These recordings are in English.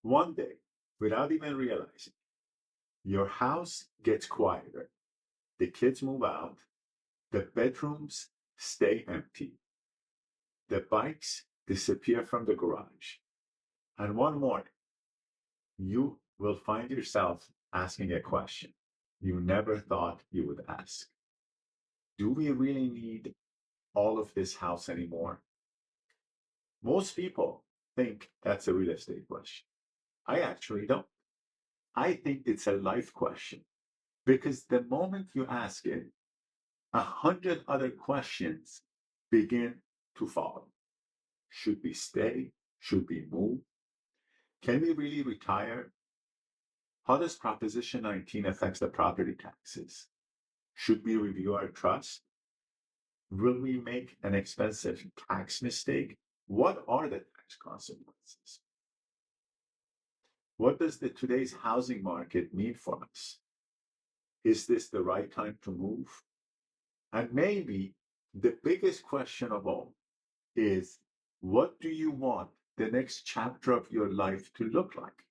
One day, without even realizing, your house gets quieter, the kids move out, the bedrooms stay empty, the bikes disappear from the garage, and one morning, you will find yourself asking a question you never thought you would ask. Do we really need all of this house anymore? Most people think that's a real estate question. I actually don't. I think it's a life question because the moment you ask it, 100 other questions begin to follow. Should we stay? Should we move? Can we really retire? How does Proposition 19 affect the property taxes? Should we review our trust? Will we make an expensive tax mistake? What are the tax consequences? What does today's housing market mean for us? Is this the right time to move? And maybe the biggest question of all is, what do you want the next chapter of your life to look like?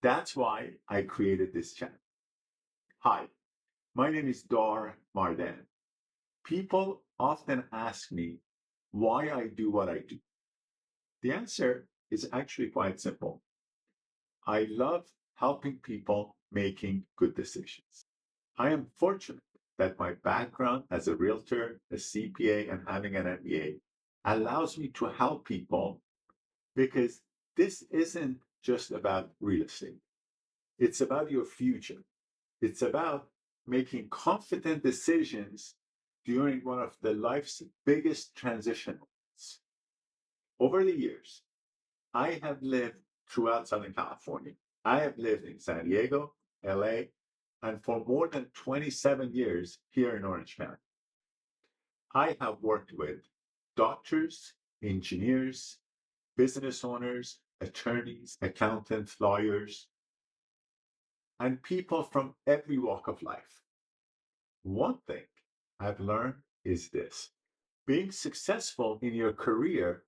That's why I created this channel. Hi, my name is Dar Mardan. People often ask me why I do what I do. The answer is actually quite simple. I love helping people making good decisions. I am fortunate that my background as a realtor, a CPA, and having an MBA allows me to help people because this isn't just about real estate. It's about your future. It's about making confident decisions during one of the life's biggest transitions. Over the years, I have lived throughout Southern California. I have lived in San Diego, LA, and for more than 27 years here in Orange County. I have worked with doctors, engineers, business owners, attorneys, accountants, lawyers, and people from every walk of life. One thing I've learned is this: being successful in your career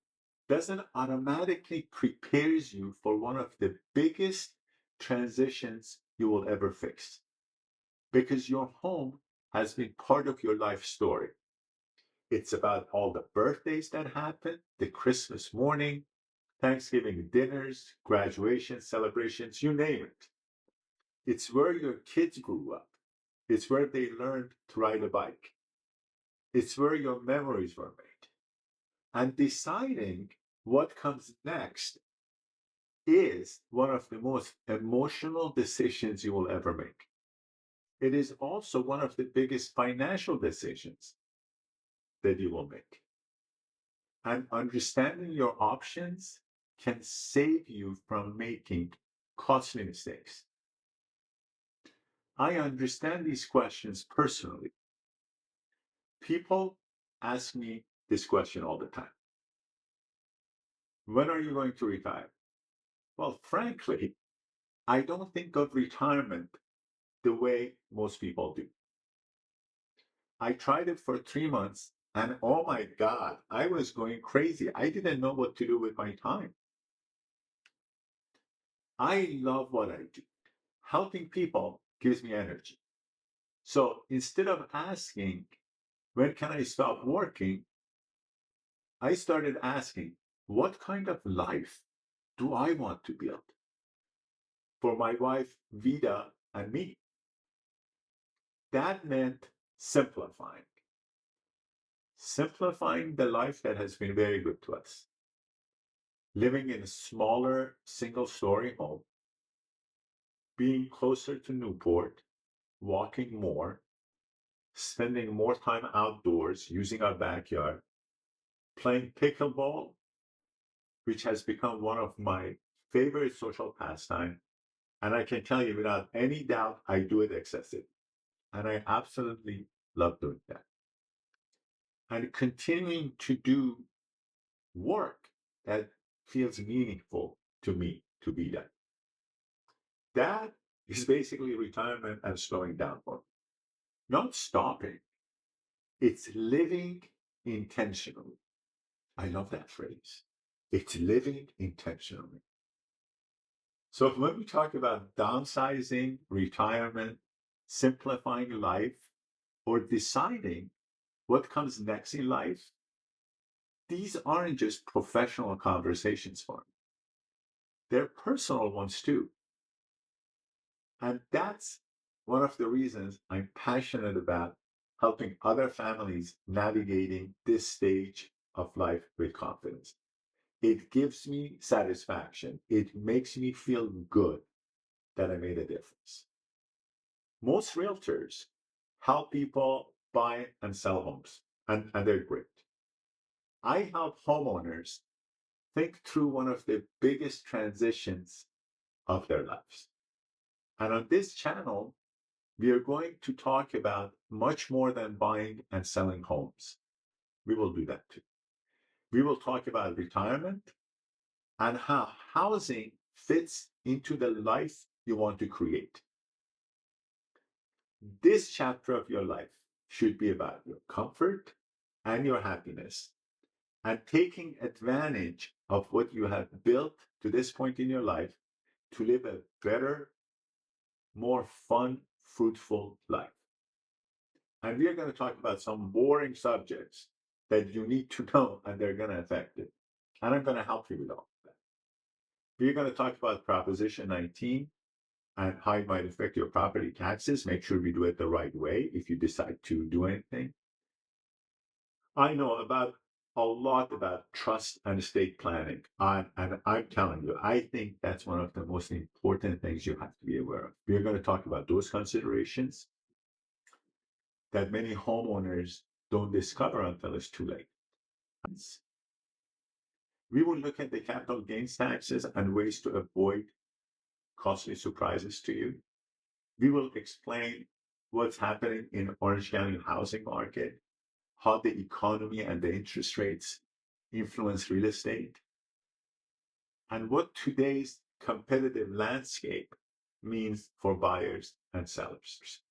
doesn't automatically prepares you for one of the biggest transitions you will ever face because your home has been part of your life story. It's about all the birthdays that happen, the Christmas morning, Thanksgiving dinners, graduation celebrations, you name it. It's where your kids grew up. It's where they learned to ride a bike. It's where your memories were made. And deciding what comes next is one of the most emotional decisions you will ever make. It is also one of the biggest financial decisions that you will make. And understanding your options can save you from making costly mistakes. I understand these questions personally. People ask me this question all the time. When are you going to retire? Well, frankly, I don't think of retirement the way most people do. I tried it for 3 months and oh my God, I was going crazy. I didn't know what to do with my time. I love what I do. Helping people gives me energy. So instead of asking, when can I stop working? I started asking, what kind of life do I want to build for my wife, Vida, and me? That meant simplifying the life that has been very good to us. Living in a smaller single story home, being closer to Newport, walking more, spending more time outdoors using our backyard, playing pickleball, which has become one of my favorite social pastime. And I can tell you without any doubt, I do it excessively. And I absolutely love doing that. And continuing to do work that feels meaningful to me to be done. That is basically retirement and slowing down for me. Not stopping, it's living intentionally. I love that phrase. It's living intentionally. So when we talk about downsizing, retirement, simplifying life, or deciding what comes next in life, these aren't just professional conversations for me. They're personal ones too. And that's one of the reasons I'm passionate about helping other families navigating this stage of life with confidence. It gives me satisfaction. It makes me feel good that I made a difference. Most realtors help people buy and sell homes, and they're great. I help homeowners think through one of the biggest transitions of their lives. And on this channel, we are going to talk about much more than buying and selling homes. We will do that too. We will talk about retirement and how housing fits into the life you want to create. This chapter of your life should be about your comfort and your happiness and taking advantage of what you have built to this point in your life to live a better, more fun, fruitful life. And we are going to talk about some boring subjects that you need to know and they're going to affect it. And I'm going to help you with all of that. We're going to talk about Proposition 19 and how it might affect your property taxes. Make sure we do it the right way if you decide to do anything. I know about a lot about trust and estate planning. And I'm telling you, I think that's one of the most important things you have to be aware of. We're going to talk about those considerations that many homeowners don't discover until it's too late. We will look at the capital gains taxes and ways to avoid costly surprises to you. We will explain what's happening in Orange County housing market, how the economy and the interest rates influence real estate, and what today's competitive landscape means for buyers and sellers.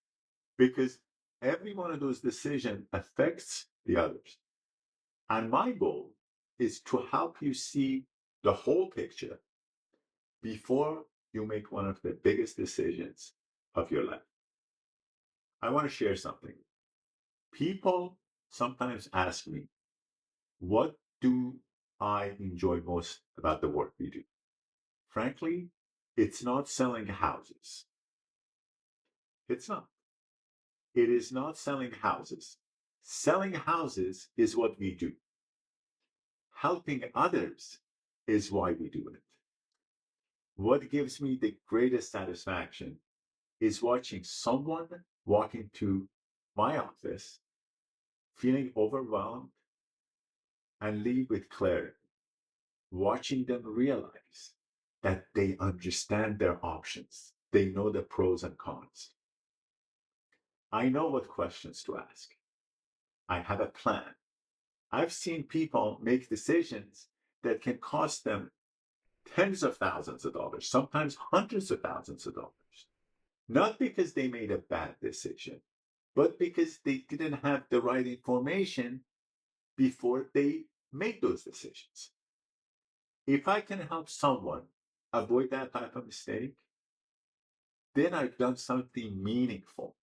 Because every one of those decisions affects the others. And my goal is to help you see the whole picture before you make one of the biggest decisions of your life. I want to share something. People sometimes ask me, what do I enjoy most about the work we do? Frankly, it's not selling houses. It's not. It is not selling houses. Selling houses is what we do. Helping others is why we do it. What gives me the greatest satisfaction is watching someone walk into my office feeling overwhelmed and leave with clarity, watching them realize that they understand their options. They know the pros and cons. I know what questions to ask. I have a plan. I've seen people make decisions that can cost them tens of thousands of dollars, sometimes hundreds of thousands of dollars. Not because they made a bad decision, but because they didn't have the right information before they made those decisions. If I can help someone avoid that type of mistake, then I've done something meaningful.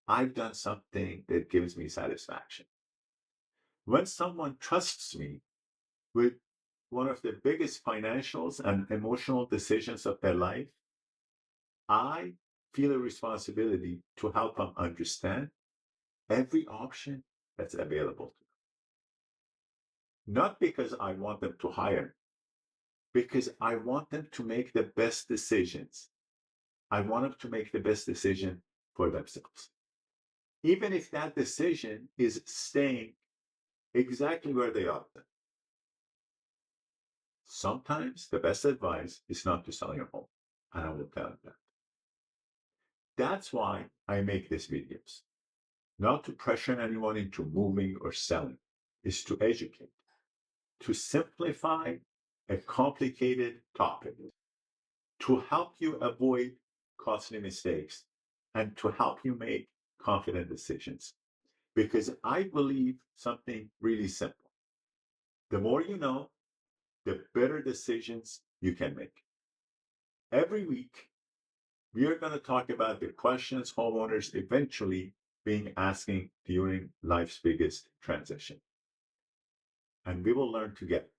I've done something that gives me satisfaction. When someone trusts me with one of the biggest financials and emotional decisions of their life, I feel a responsibility to help them understand every option that's available to them. Not because I want them to hire, because I want them to make the best decisions. I want them to make the best decision for themselves. Even if that decision is staying exactly where they are. Sometimes the best advice is not to sell your home. And I will tell you that. That's why I make these videos. Not to pressure anyone into moving or selling, is to educate, to simplify a complicated topic, to help you avoid costly mistakes, and to help you make confident decisions. Because I believe something really simple. The more you know, the better decisions you can make. Every week, we are going to talk about the questions homeowners eventually being asking during life's biggest transition. And we will learn together.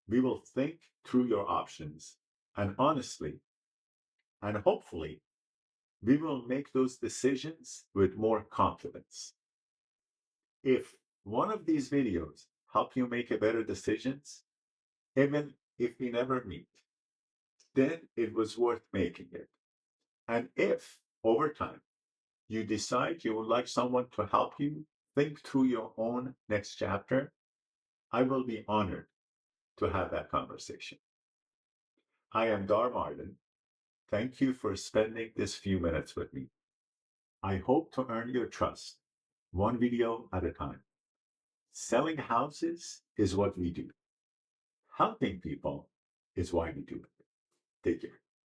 We will think through your options, and honestly, and hopefully, we will make those decisions with more confidence. If one of these videos help you make a better decisions, even if we never meet, then it was worth making it. And if over time you decide you would like someone to help you think through your own next chapter, I will be honored to have that conversation. I am Dar Martin. Thank you for spending this few minutes with me. I hope to earn your trust, one video at a time. Selling houses is what we do. Helping people is why we do it. Take care.